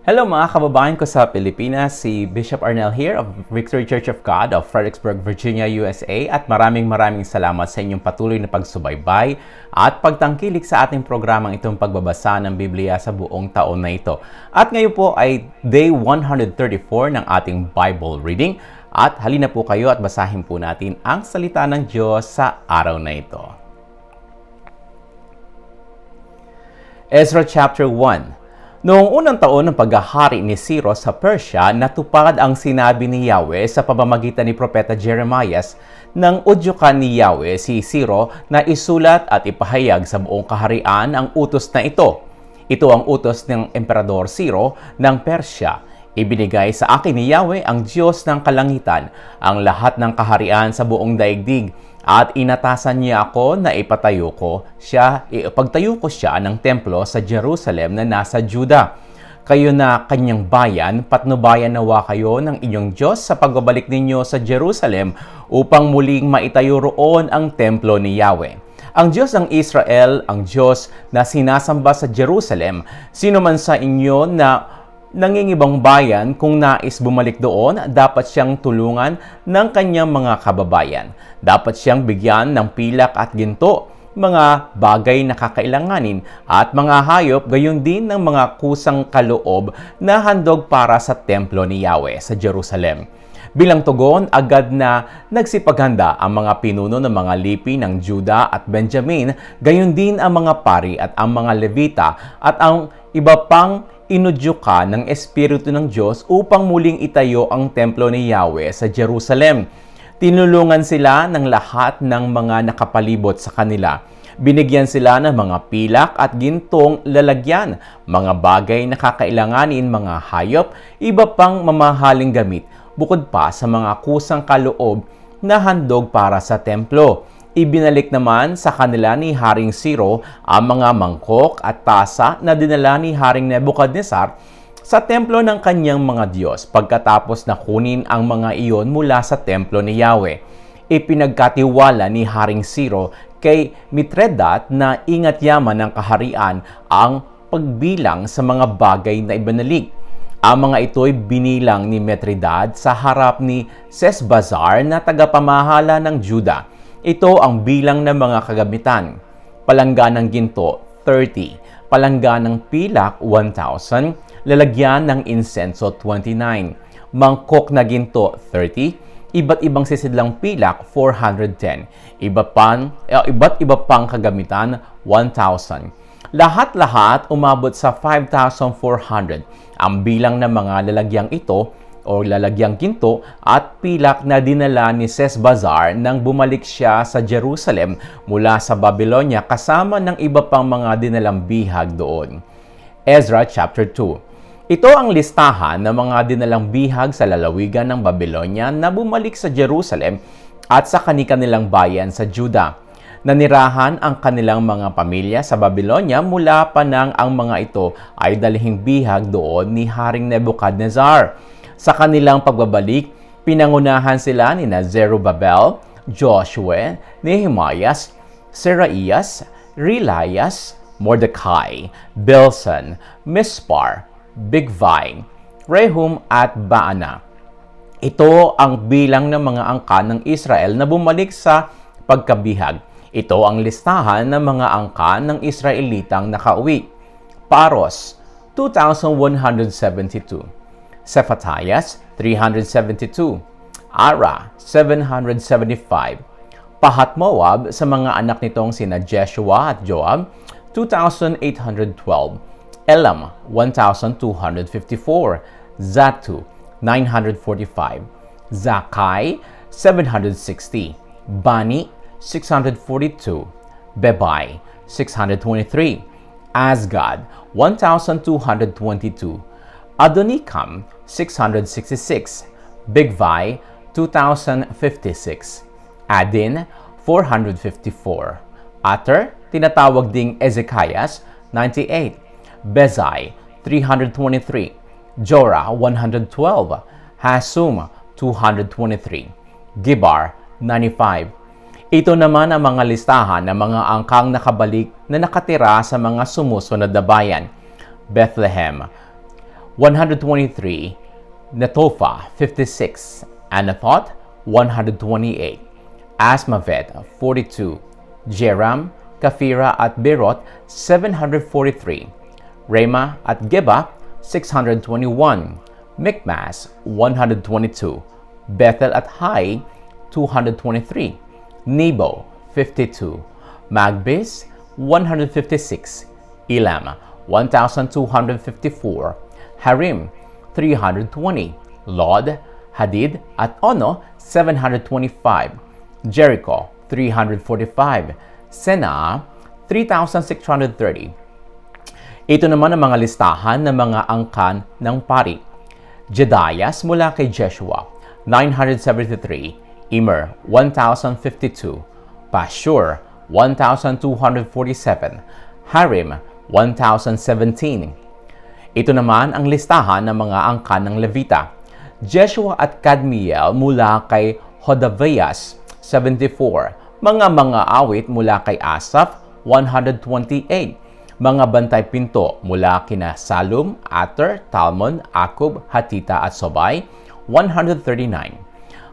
Hello mga kababayan ko sa Pilipinas, si Bishop Arnel here of Victory Church of God of Fredericksburg, Virginia, USA at maraming salamat sa inyong patuloy na pagsubaybay at pagtangkilik sa ating programang itong pagbabasa ng Biblia sa buong taon na ito. At ngayon po ay day 134 ng ating Bible reading at halina po kayo at basahin po natin ang salita ng Diyos sa araw na ito. Ezra chapter 1. Noong unang taon ng paghahari ni Ciro sa Persia, natupad ang sinabi ni Yahweh sa pamamagitan ni Propeta Jeremias nang udyukan ni Yahweh si Ciro na isulat at ipahayag sa buong kaharian ang utos na ito. Ito ang utos ng Emperador Ciro ng Persya. Ibinigay sa akin ni Yahweh ang Diyos ng kalangitan, ang lahat ng kaharian sa buong daigdig, at inatasan niya ako na ipagtayo ko siya ng templo sa Jerusalem na nasa Juda. Kayo na kanyang bayan, patnubayan nawa kayo ng inyong Diyos sa pagbabalik ninyo sa Jerusalem upang muling maitayo roon ang templo ni Yahweh. Ang Diyos ng Israel, ang Diyos na sinasamba sa Jerusalem, sino man sa inyo na nangingibang bayan kung nais bumalik doon, dapat siyang tulungan ng kanyang mga kababayan. Dapat siyang bigyan ng pilak at ginto, mga bagay na kakailanganin at mga hayop, gayon din ng mga kusang kaloob na handog para sa templo ni Yahweh sa Jerusalem. Bilang tugon, agad na nagsipaghanda ang mga pinuno ng mga lipi ng Juda at Benjamin, gayon din ang mga pari at ang mga Levita at ang iba pang inudyukan ng Espiritu ng Diyos upang muling itayo ang templo ni Yahweh sa Jerusalem. Tinulungan sila ng lahat ng mga nakapalibot sa kanila. Binigyan sila ng mga pilak at gintong lalagyan, mga bagay na kakailanganin, mga hayop, iba pang mamahaling gamit, bukod pa sa mga kusang kaloob na handog para sa templo. Ibinalik naman sa kanila ni Haring Ciro ang mga mangkok at tasa na dinala ni Haring Nebuchadnezzar sa templo ng kanyang mga Diyos pagkatapos na kunin ang mga iyon mula sa templo ni Yahweh. Ipinagkatiwala ni Haring Ciro kay Mithredath na ingat yaman ng kaharian ang pagbilang sa mga bagay na ibinalik. Ang mga ito'y binilang ni Mithredath sa harap ni Sesbazar na tagapamahala ng Juda. Ito ang bilang ng mga kagamitan. Palangga ng ginto, 30. Palangga ng pilak, 1,000. Lalagyan ng insenso, 29. Mangkok na ginto, 30. Iba't ibang sisidlang pilak, 410. Iba't iba pang kagamitan, 1,000. Lahat-lahat umabot sa 5,400. Ang bilang ng mga lalagyang ito o lalagyang ginto at pilak na dinala ni Sesbazar nang bumalik siya sa Jerusalem mula sa Babylonia kasama ng iba pang mga dinalang bihag doon. Ezra chapter 2. Ito ang listahan ng mga dinalang bihag sa lalawigan ng Babylonia na bumalik sa Jerusalem at sa kanilang bayan sa Juda. Nanirahan ang kanilang mga pamilya sa Babylonia mula pa nang ang mga ito ay dalhing bihag doon ni Haring Nebuchadnezzar. Sa kanilang pagbabalik, pinangunahan sila ni Zerubabel, Joshua, Nehemias, Seraias, Relias, Mordecai, Bilsan, Mispar, Bigvai, Rehum at Baana. Ito ang bilang ng mga angka ng Israel na bumalik sa pagkabihag. Ito ang listahan ng mga angka ng Israelitang nakauwi. Paros, 2,172. Sephatias, 372. Ara, 775. Pahat-Moab sa mga anak nitong sina Jeshua at Joab, 2,812. Elam, 1,254. Zatu, 945. Zakai, 760. Bani, 642. Bebai, 623. Asgad, 1,222. Adonikam, 666. Bigvai, 2,056. Adin, 454. Ater, tinatawag ding Ezekias, 98. Bezai, 323. Jorah, 112. Hasum, 223. Gibar, 95. Ito naman ang mga listahan ng mga angkang nakabalik na nakatira sa mga sumusunod na bayan. Bethlehem, 123. Netophah, 56. Anathoth, 128. Asmavet, 42. Jeram, Kaphira at Beeroth, 743. Ramah at Geba, 621. Michmas, 122. Bethel at Hai, 223. Nebo, 52. Magbis, 156. Elam, 1,254. Harim, 320. Lod, Hadid at Ono, 725. Jericho, 345. Senaa, 3,630. Ito naman ang mga listahan ng mga angkan ng pari. Jedias mula kay Jeshua, 973. Immer, 1,052. Pashur, 1,247. Harim, 1,017. Ito naman ang listahan ng mga angkan ng Levita. Jeshua at Kadmiel mula kay Hodavias, 74. Mga awit mula kay Asaph, 128. Mga bantay pinto mula kina Salum, Ater, Talmon, Akub, Hatita at Sobay, 139.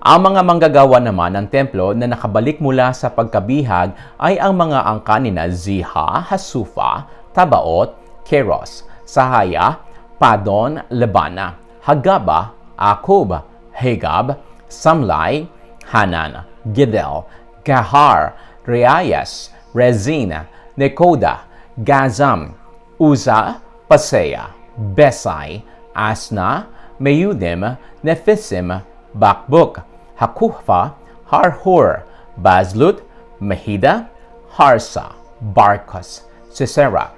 Ang mga manggagawa naman ng templo na nakabalik mula sa pagkabihag ay ang mga angka nina Ziha, Hasufa, Tabaot, Keros, Sahaya, Padon, Lebana, Hagaba, Akub, Hagab, Samlai, Hanan, Gidel, Gahar, Reayas, Rezin, Nekoda, Gazam, Uza, Paseya, Besai, Asna, Meudim, Nephisim, Bakbuk, Hakufa, Harhur, Bazlut, Mahida, Harsa, Barkos, Sisera,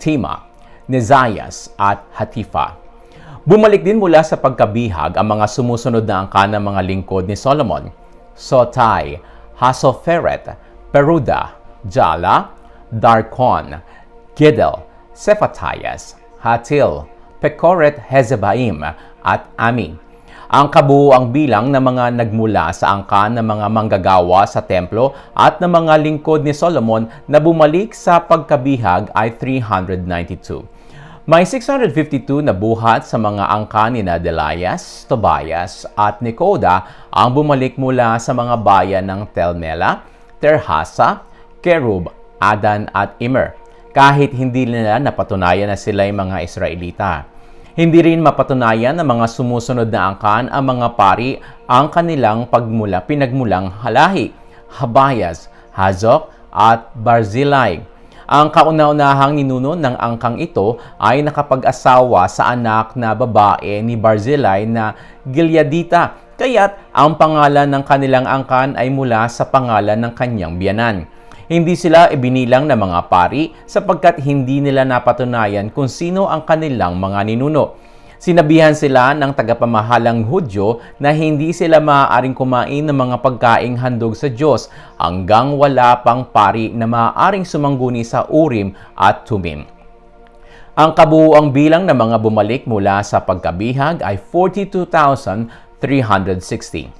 Tima, Nezayas at Hatifa. Bumalik din mula sa pagkabihag ang mga sumusunod na angka ng mga lingkod ni Solomon: Sotai, Hasoferet, Peruda, Jala, Darkon, Gidel, Sephatayas, Hatil, Pekoret Hezebaim at Ami. Ang kabuuang bilang ng mga nagmula sa angkan ng mga manggagawa sa templo at ng mga lingkod ni Solomon na bumalik sa pagkabihag ay 392. May 652 na buhat sa mga angka ni Delaias, Tobias at Nekoda ang bumalik mula sa mga bayan ng Telmela, Terhasa, Kerub, Adan at Immer, kahit hindi nila napatunayan na sila ay mga Israelita. Hindi rin mapatunayan ng mga sumusunod na angkan ang mga pari ang kanilang pinagmulang Halahi, Habayas, Hazok at Barzillai. Ang kauna-unahang ninuno ng angkang ito ay nakapag-asawa sa anak na babae ni Barzillai na Gileadita, kaya't ang pangalan ng kanilang angkan ay mula sa pangalan ng kanyang biyanan. Hindi sila ibinilang na mga pari sapagkat hindi nila napatunayan kung sino ang kanilang mga ninuno. Sinabihan sila ng tagapamahalang Hudyo na hindi sila maaaring kumain ng mga pagkaing handog sa Diyos hanggang wala pang pari na maaaring sumangguni sa Urim at Tumim. Ang kabuuang bilang ng mga bumalik mula sa pagkabihag ay 42,360.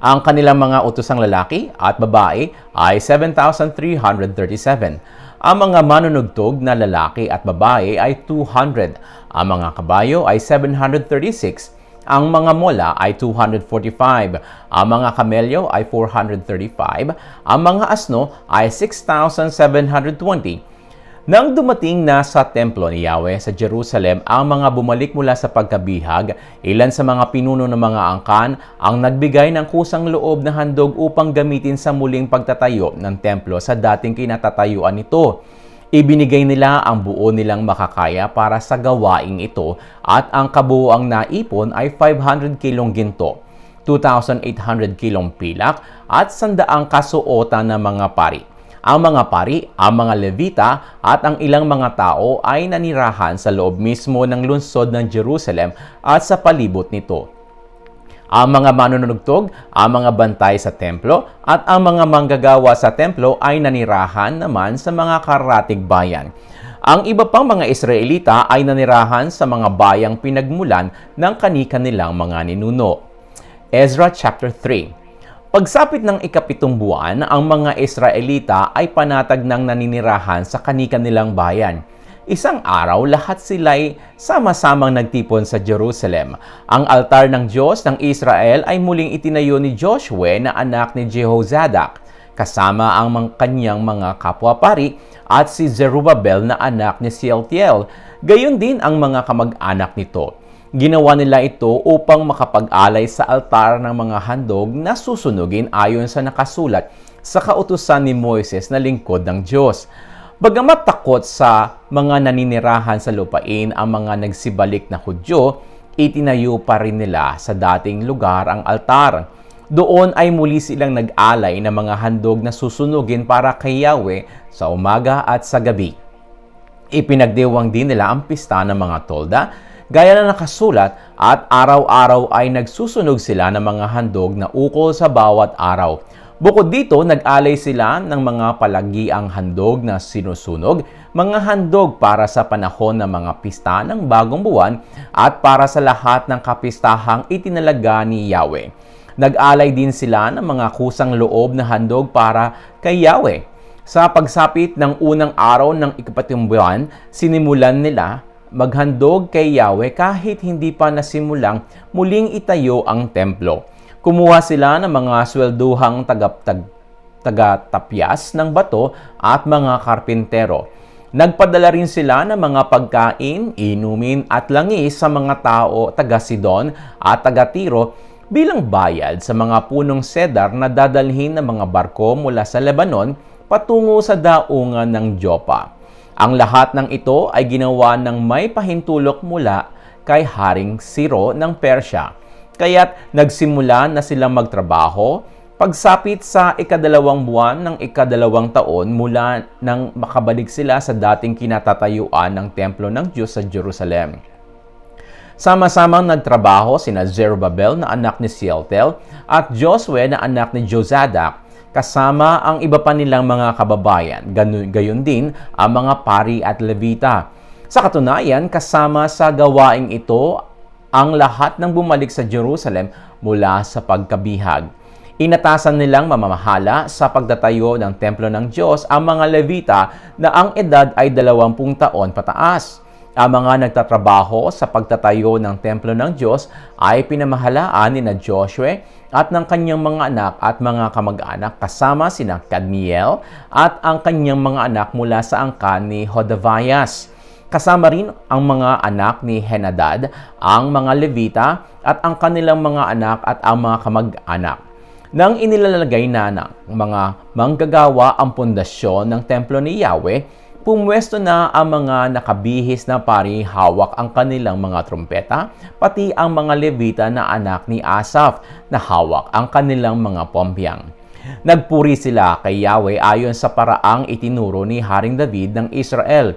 Ang kanilang mga utosang lalaki at babae ay 7,337. Ang mga manunugtog na lalaki at babae ay 200. Ang mga kabayo ay 736. Ang mga mola ay 245. Ang mga kamelyo ay 435. Ang mga asno ay 6,720. Nang dumating na sa templo ni Yahweh sa Jerusalem ang mga bumalik mula sa pagkabihag, ilan sa mga pinuno ng mga angkan ang nagbigay ng kusang loob na handog upang gamitin sa muling pagtatayo ng templo sa dating kinatatayuan nito. Ibinigay nila ang buo nilang makakaya para sa gawaing ito at ang kabuuang naipon ay 500 kilong ginto, 2,800 kilong pilak at 100 kasuotan ng mga pari. Ang mga pari, ang mga Levita at ang ilang mga tao ay nanirahan sa loob mismo ng lungsod ng Jerusalem at sa palibot nito. Ang mga manunugtog, ang mga bantay sa templo at ang mga manggagawa sa templo ay nanirahan naman sa mga karatig bayan. Ang iba pang mga Israelita ay nanirahan sa mga bayang pinagmulan ng kani-kanilang mga ninuno. Ezra chapter 3. Pagsapit ng ikapitong buwan, ang mga Israelita ay panatag ng naninirahan sa kani-kanilang bayan. Isang araw, lahat sila'y sama-samang nagtipon sa Jerusalem. Ang altar ng Diyos ng Israel ay muling itinayo ni Joshua na anak ni Jehozadak, kasama ang kanyang mga kapwa-pari at si Zerubbabel na anak ni Shealtiel. Gayon din ang mga kamag-anak nito. Ginawa nila ito upang makapag-alay sa altar ng mga handog na susunugin ayon sa nakasulat sa kautusan ni Moises na lingkod ng Diyos. Bagamat takot sa mga naninirahan sa lupain ang mga nagsibalik na Hudyo, itinayo pa rin nila sa dating lugar ang altar. Doon ay muli silang nag-alay ng mga handog na susunugin para kay Yahweh sa umaga at sa gabi. Ipinagdiwang din nila ang pista ng mga tolda, gaya na nakasulat, at araw-araw ay nagsusunog sila ng mga handog na ukol sa bawat araw. Bukod dito, nag-alay sila ng mga palagiang handog na sinusunog, mga handog para sa panahon ng mga pista ng bagong buwan at para sa lahat ng kapistahang itinalaga ni Yahweh. Nag-alay din sila ng mga kusang loob na handog para kay Yahweh. Sa pagsapit ng unang araw ng ikapating buwan, sinimulan nila maghandog kay Yahweh kahit hindi pa nasimulang muling itayo ang templo. Kumuha sila ng mga swelduhang taga-tapyas ng bato at mga karpintero. Nagpadala rin sila ng mga pagkain, inumin at langis sa mga tao taga-Sidon at taga-Tiro bilang bayad sa mga punong cedar na dadalhin ng mga barko mula sa Lebanon patungo sa daungan ng Joppa. Ang lahat ng ito ay ginawa ng may pahintulot mula kay Haring Ciro ng Persya. Kaya't nagsimula na silang magtrabaho pagsapit sa ikadalawang buwan ng ikadalawang taon mula nang makabalik sila sa dating kinatatayuan ng templo ng Diyos sa Jerusalem. Sama-samang nagtrabaho sina Zerubbabel na anak ni Shealtiel at Joshua na anak ni Jozadak, kasama ang iba pa nilang mga kababayan, gayon din ang mga pari at levita. Sa katunayan, kasama sa gawaing ito ang lahat ng bumalik sa Jerusalem mula sa pagkabihag. Inatasan nilang mamamahala sa pagtatayo ng templo ng Diyos ang mga levita na ang edad ay 20 taon pataas. Ang mga nagtatrabaho sa pagtatayo ng templo ng Diyos ay pinamahalaan ni na Joshua at ng kanyang mga anak at mga kamag-anak kasama sina Kadmiel at ang kanyang mga anak mula sa angkan ni Hodavias. Kasama rin ang mga anak ni Henadad, ang mga levita at ang kanilang mga anak at ang mga kamag-anak. Nang inilalagay na ng mga manggagawa ang pundasyon ng templo ni Yahweh, pumwesto na ang mga nakabihis na pari hawak ang kanilang mga trumpeta, pati ang mga levita na anak ni Asaph na hawak ang kanilang mga pompyang. Nagpuri sila kay Yahweh ayon sa paraang itinuro ni Haring David ng Israel.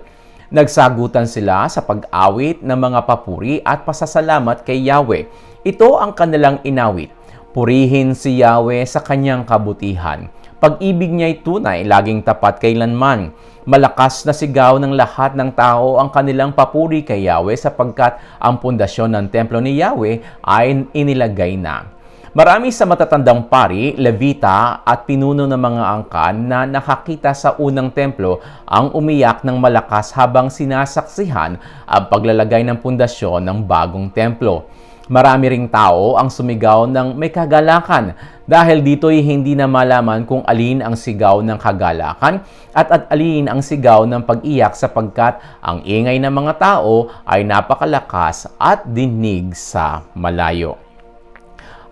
Nagsagutan sila sa pag-awit ng mga papuri at pasasalamat kay Yahweh. Ito ang kanilang inawit. Purihin si Yahweh sa kanyang kabutihan. Pag-ibig niya'y tunay, laging tapat kailanman. Malakas na sigaw ng lahat ng tao ang kanilang papuri kay Yahweh sapagkat ang pundasyon ng templo ni Yahweh ay inilagay na. Marami sa matatandang pari, levita at pinuno ng mga angkan na nakakita sa unang templo ang umiyak ng malakas habang sinasaksihan ang paglalagay ng pundasyon ng bagong templo. Marami ring tao ang sumigaw ng may kagalakan dahil dito'y hindi na malaman kung alin ang sigaw ng kagalakan at alin ang sigaw ng pag-iyak sapagkat ang ingay ng mga tao ay napakalakas at dinig sa malayo.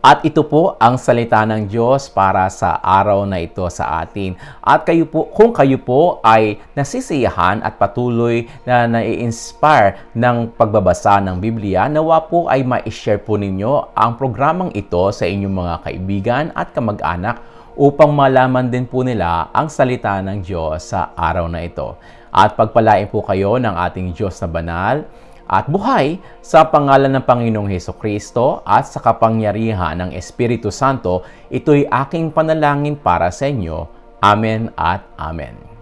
At ito po ang salita ng Diyos para sa araw na ito sa atin. At kung kayo po ay nasisiyahan at patuloy na nai-inspire ng pagbabasa ng Biblia, nawa po ay ma-share po ninyo ang programang ito sa inyong mga kaibigan at kamag-anak upang malaman din po nila ang salita ng Diyos sa araw na ito. At pagpalain po kayo ng ating Diyos na banal at buhay sa pangalan ng Panginoong Hesukristo at sa kapangyarihan ng Espiritu Santo. Ito'y aking panalangin para sa inyo. Amen at Amen.